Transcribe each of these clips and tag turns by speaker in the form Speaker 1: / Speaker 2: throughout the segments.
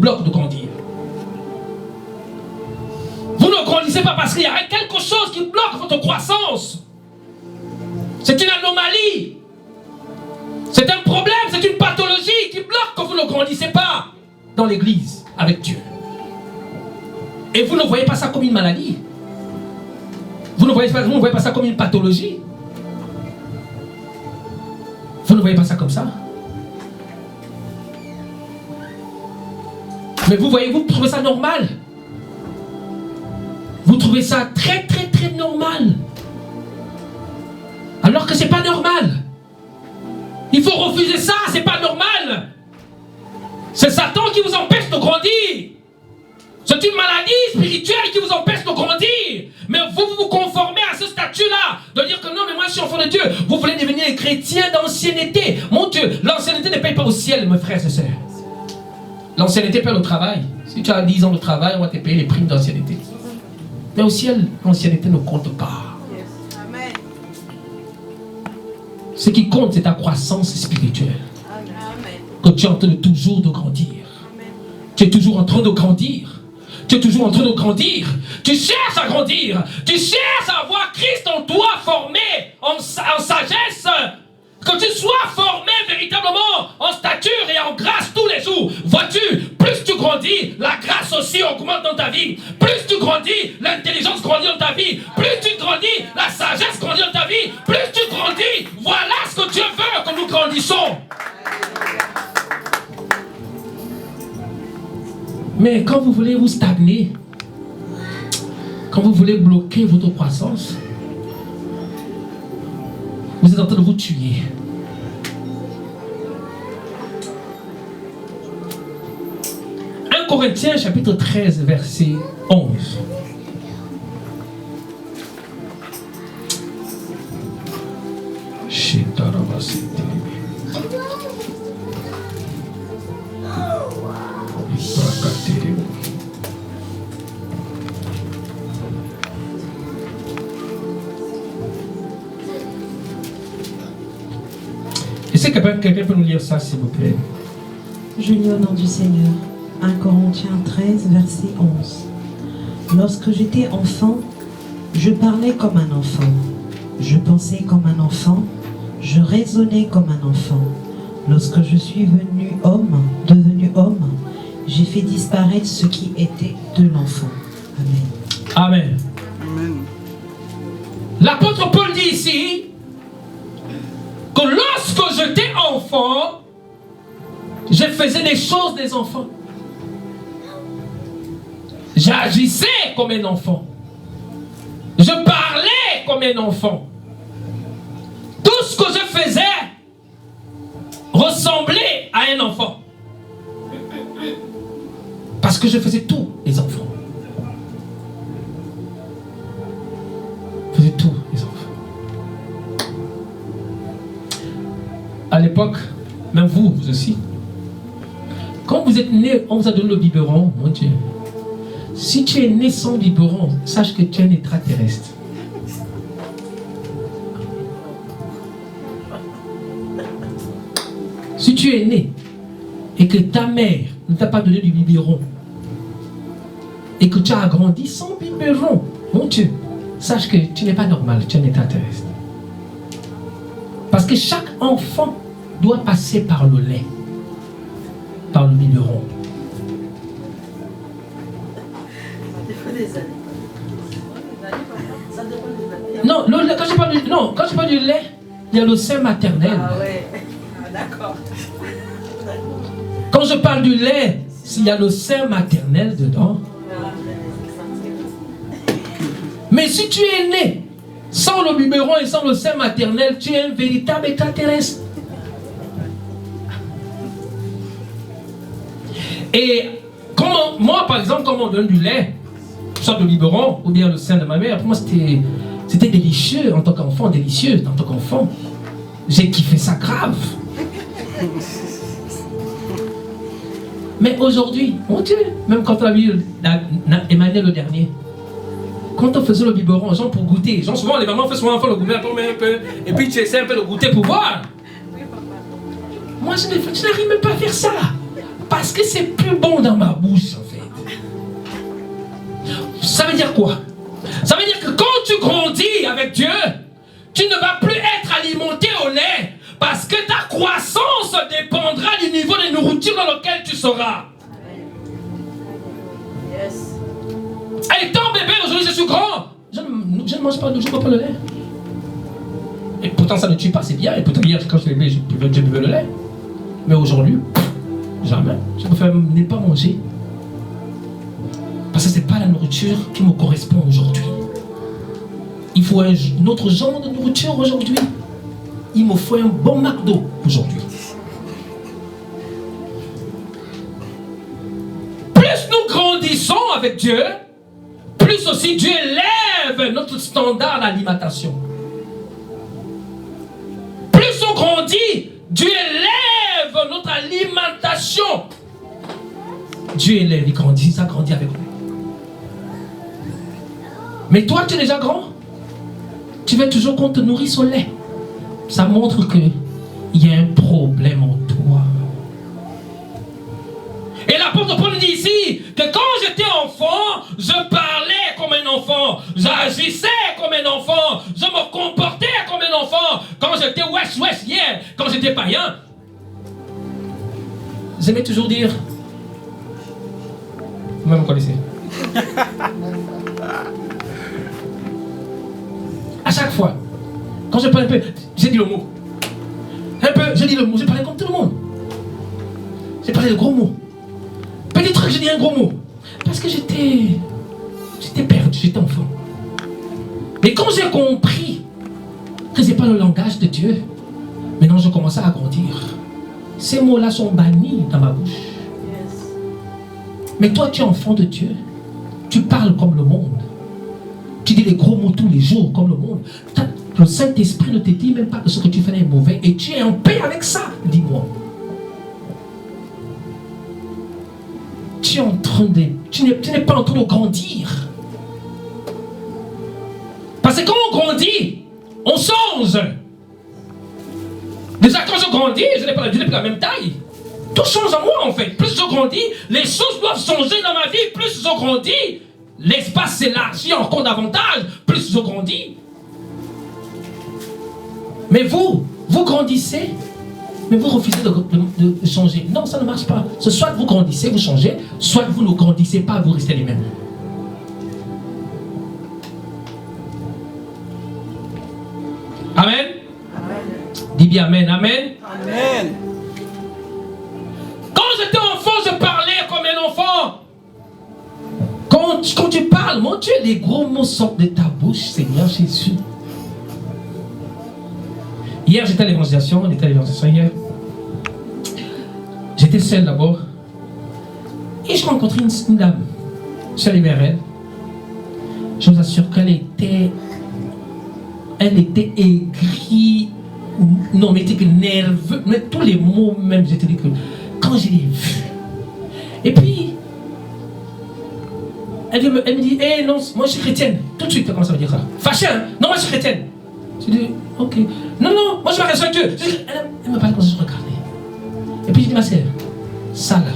Speaker 1: bloque de grandir. Vous ne grandissez pas parce qu'il y a quelque chose qui bloque votre croissance. C'est une anomalie. C'est un problème, c'est une pathologie qui bloque que vous ne grandissez pas dans l'église avec Dieu. Et vous ne voyez pas ça comme une maladie. Vous ne voyez pas ça comme une pathologie. Vous ne voyez pas ça comme ça. Mais vous voyez, vous trouvez ça normal. Vous trouvez ça très très très normal. Alors que c'est pas normal. Il faut refuser ça, c'est pas normal. C'est Satan qui vous empêche de grandir. C'est une maladie spirituelle qui vous empêche de grandir. Mais vous vous conformez à ce statut-là, de dire que non, mais moi je suis enfant de Dieu. Vous voulez devenir chrétien d'ancienneté. Mon Dieu, l'ancienneté ne paye pas au ciel, mes frères et sœurs. L'ancienneté paye au travail. Si tu as 10 ans de travail, on va te payer les primes d'ancienneté. Mais au ciel, l'ancienneté ne compte pas.
Speaker 2: Amen.
Speaker 1: Ce qui compte, c'est ta croissance spirituelle.
Speaker 2: Amen.
Speaker 1: Que tu es en train de toujours de grandir.
Speaker 2: Amen.
Speaker 1: Tu es toujours en train de grandir. Tu es toujours en train de grandir. Tu cherches à grandir. Tu cherches à avoir Christ en toi formé en sagesse. Que tu sois formé véritablement en stature et en grâce tous les jours. Vois-tu, plus tu grandis, la grâce aussi augmente dans ta vie. Plus tu grandis, l'intelligence grandit dans ta vie. Plus tu grandis, la sagesse grandit dans ta vie. Plus tu grandis, voilà ce que Dieu veut que nous grandissons. Mais quand vous voulez vous stagner, quand vous voulez bloquer votre croissance, vous êtes en train de vous tuer. Corinthiens chapitre 13 verset 11. Est-ce que quelqu'un peut nous lire ça, s'il vous plaît?
Speaker 3: Je lis au nom du Seigneur. 1 Corinthiens 13, verset 11. Lorsque j'étais enfant, je parlais comme un enfant. Je pensais comme un enfant. Je raisonnais comme un enfant. Lorsque je suis devenu homme, j'ai fait disparaître ce qui était de l'enfant. Amen.
Speaker 1: Amen.
Speaker 4: Amen.
Speaker 1: L'apôtre Paul dit ici que lorsque j'étais enfant, je faisais les choses des enfants. J'agissais comme un enfant. Je parlais comme un enfant. Tout ce que je faisais ressemblait à un enfant. Parce que je faisais tous les enfants. Je faisais tous les enfants. À l'époque, même vous aussi, quand vous êtes né, on vous a donné le biberon, mon Dieu. Si tu es né sans biberon, sache que tu es un extraterrestre. Si tu es né et que ta mère ne t'a pas donné du biberon et que tu as grandi sans biberon, mon Dieu, sache que tu n'es pas normal, tu es un extraterrestre. Parce que chaque enfant doit passer par le lait, par le biberon. Non, quand je parle du lait, il y a le sein maternel.
Speaker 2: Ah ouais. Ah, d'accord.
Speaker 1: Quand je parle du lait, il y a le sein maternel dedans. Mais si tu es né sans le biberon et sans le sein maternel, tu es un véritable extraterrestre. Et comment, moi par exemple, quand on donne du lait, soit le biberon ou bien le sein de ma mère, pour moi c'était délicieux en tant qu'enfant, délicieux en tant qu'enfant. J'ai kiffé ça grave. Mais aujourd'hui, mon Dieu, même quand on a vu Emmanuel le dernier, quand on faisait le biberon, genre pour goûter, genre souvent les mamans font souvent le goûter, un peu, et puis tu essaies un peu de goûter pour voir. Moi je n'arrive même pas à faire ça. Parce que c'est plus bon dans ma bouche, en fait. Ça veut dire quoi? Ça veut dire que quand tu grandis avec Dieu, tu ne vas plus être alimenté au lait. Parce que ta croissance dépendra du niveau de nourriture dans lequel tu seras.
Speaker 2: Yes.
Speaker 1: Étant bébé, aujourd'hui je suis grand. Je ne mange pas, je ne bois pas le lait. Et pourtant ça ne tue pas, c'est bien. Et pourtant hier, quand je bébé, je buvais le lait. Mais aujourd'hui, jamais. Je préfère ne pas manger. Parce que ce n'est pas la nourriture qui me correspond aujourd'hui. Il faut un autre genre de nourriture aujourd'hui. Il me faut un bon McDo aujourd'hui. Plus nous grandissons avec Dieu, plus aussi Dieu élève notre standard d'alimentation. Plus on grandit, Dieu élève notre alimentation. Dieu élève, il grandit, ça grandit avec nous. Mais toi, tu es déjà grand. Tu veux toujours qu'on te nourrisse au lait. Ça montre qu'il y a un problème en toi. Et l'apôtre Paul dit ici que quand j'étais enfant, je parlais comme un enfant, j'agissais comme un enfant, je me comportais comme un enfant. Quand j'étais wesh hier, quand j'étais païen, j'aimais toujours dire, vous me connaissez. À chaque fois, quand je parle un peu, j'ai dit le mot. Un peu, j'ai dit le mot, j'ai parlé comme tout le monde. J'ai parlé de gros mots. Petit truc, j'ai dit un gros mot. Parce que j'étais perdu, j'étais enfant. Mais quand j'ai compris que ce n'est pas le langage de Dieu, maintenant je commençais à grandir. Ces mots-là sont bannis dans ma bouche.
Speaker 2: Yes.
Speaker 1: Mais toi, tu es enfant de Dieu. Tu parles comme le monde. Tu dis les gros mots tous les jours comme le monde. Le Saint-Esprit ne te dit même pas que ce que tu fais est mauvais et tu es en paix avec ça, dis-moi. Tu n'es pas en train de grandir. Parce que quand on grandit, on change. Déjà quand je grandis, je n'ai pas la même taille. Tout change en moi en fait. Plus je grandis, les choses doivent changer dans ma vie. Plus je grandis, l'espace s'élargit encore davantage. Plus je grandis. Mais vous grandissez, mais vous refusez de changer. Non, ça ne marche pas. Soit vous grandissez, vous changez, soit vous ne grandissez pas, vous restez les mêmes. Amen.
Speaker 2: Amen.
Speaker 1: Dis bien amen, amen.
Speaker 2: Amen.
Speaker 1: Quand j'étais enfant, je parlais comme un enfant. Quand tu parles, mon Dieu, les gros mots sortent de ta bouche, Seigneur Jésus. Hier, j'étais à l'évangélisation, hier. J'étais seul d'abord. Et je rencontrais une dame. Je suis allé vers elle. Je vous assure qu'elle était aigrie. Non, mais elle était nerveuse. Mais tous les mots, même, j'étais dit que quand je l'ai vue. Et puis, elle me dit, hey, non, moi je suis chrétienne. Tout de suite, comment ça veut dire ça? Fâché, hein? Non, moi je suis chrétienne. Je dis, ok. Non, moi je m'arrête sur Dieu. Elle me parle comme ça, je regardais. Et puis je dis, ma sœur, ça là,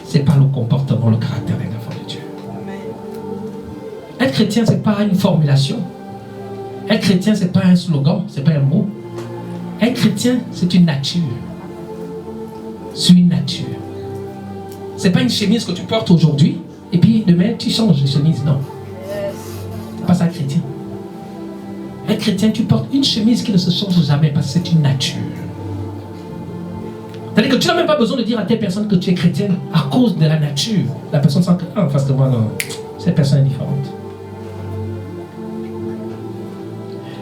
Speaker 1: c'est pas le comportement, le caractère d'un enfant de Dieu.
Speaker 2: Amen.
Speaker 1: Être chrétien, c'est pas une formulation. Être chrétien, c'est pas un slogan, c'est pas un mot. Être chrétien, c'est une nature. C'est une nature. C'est pas une chemise que tu portes aujourd'hui, et puis demain tu changes de chemise. Non.
Speaker 2: Yes.
Speaker 1: C'est pas ça, être chrétien. Être chrétien, tu portes une chemise qui ne se change jamais parce que c'est une nature. C'est-à-dire que tu n'as même pas besoin de dire à telle personne que tu es chrétienne à cause de la nature. La personne sent que, en face de moi, non, cette personne est différente.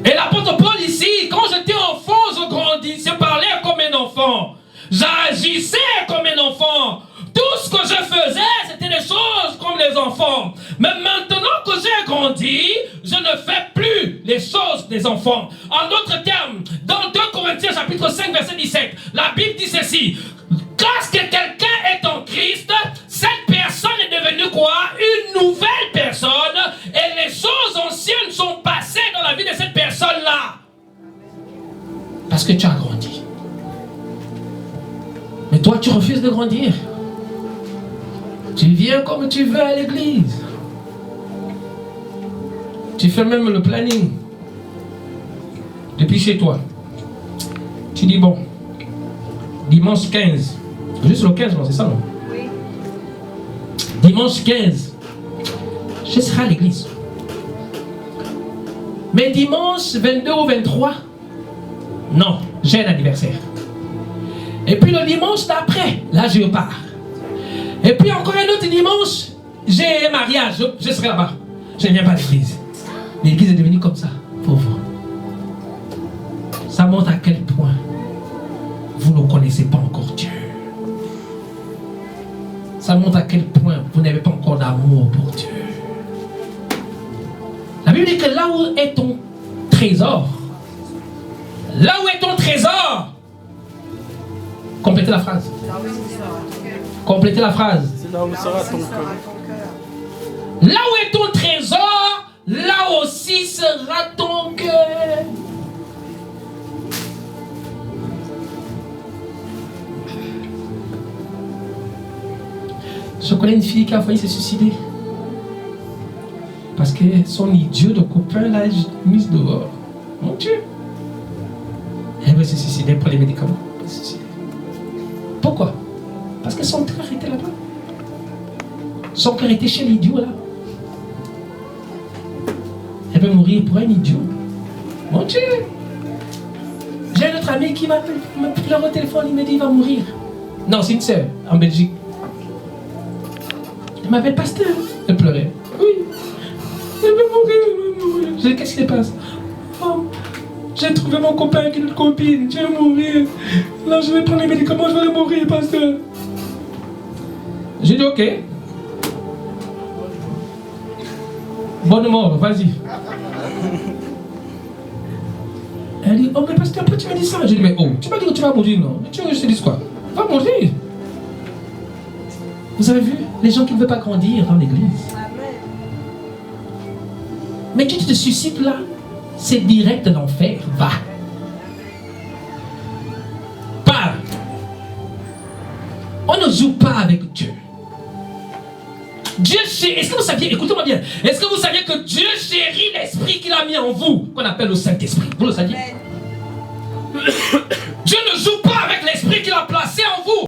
Speaker 1: Et l'apôtre Paul ici, quand j'étais enfant, je grandissais, je parlais comme un enfant. J'agissais comme un enfant. Tout ce que je faisais, c'était des choses comme les enfants. Mais maintenant que j'ai grandi, je ne fais plus les choses des enfants. En d'autres termes, dans 2 Corinthiens chapitre 5 verset 17, la Bible dit ceci. Lorsque quelqu'un est en Christ, cette personne est devenue quoi? Une nouvelle personne. Et les choses anciennes sont passées dans la vie de cette personne-là. Parce que tu as grandi. Mais toi, tu refuses de grandir. Tu viens comme tu veux à l'église. Tu fais même le planning. Depuis chez toi. Tu dis bon, dimanche 15. Juste le 15, non, c'est ça, non?
Speaker 2: Oui.
Speaker 1: Dimanche 15, je serai à l'église. Mais dimanche 22 ou 23, non, j'ai un anniversaire. Et puis le dimanche d'après, là je pars. Et puis encore un autre dimanche, j'ai un mariage, je serai là-bas. Je ne viens pas à l'église. L'église est devenue comme ça, pauvre. Ça montre à quel point vous ne connaissez pas encore Dieu. Ça montre à quel point vous n'avez pas encore d'amour pour Dieu. La Bible dit que là où est ton trésor, là où est ton trésor, complétez la phrase. Complétez la phrase.
Speaker 2: C'est là où sera ton cœur.
Speaker 1: Là où est ton trésor, là aussi sera ton cœur. Je connais une fille qui a failli se suicider. Parce que son idiot de copain l'a mise dehors. Mon Dieu. Elle veut se suicider pour les médicaments. Pourquoi? Parce que son cœur était là-bas. Son cœur était chez l'idiot là. Elle veut mourir pour un idiot. Mon Dieu. J'ai un autre ami qui m'a pris au téléphone, il m'a dit il va mourir. Non, c'est une sœur en Belgique. Elle m'appelle pasteur. Elle pleurait. Oui. Elle veut mourir. Je dis qu'est-ce qui se passe? Oh, j'ai trouvé mon copain avec une autre copine. Je vais mourir. Là, je vais prendre les médicaments, je vais mourir, pasteur. J'ai dit ok. Bonne mort, vas-y. Elle dit, oh mais pasteur, pourquoi tu m'as dit ça? J'ai dit, mais oh, tu m'as dit que tu vas mourir, non? Tu veux que je te dise quoi? Va mourir. Vous avez vu les gens qui ne veulent pas grandir dans l'église. Mais tu te suicides là, c'est direct de l'enfer. Va. Parle. On ne joue pas avec Dieu. Dieu chérit. Est-ce que vous saviez, écoutez-moi bien, est-ce que vous saviez que Dieu chérit l'esprit qu'il a mis en vous, qu'on appelle le Saint-Esprit? Vous le saviez? Dieu ne joue pas avec l'esprit qu'il a placé en vous.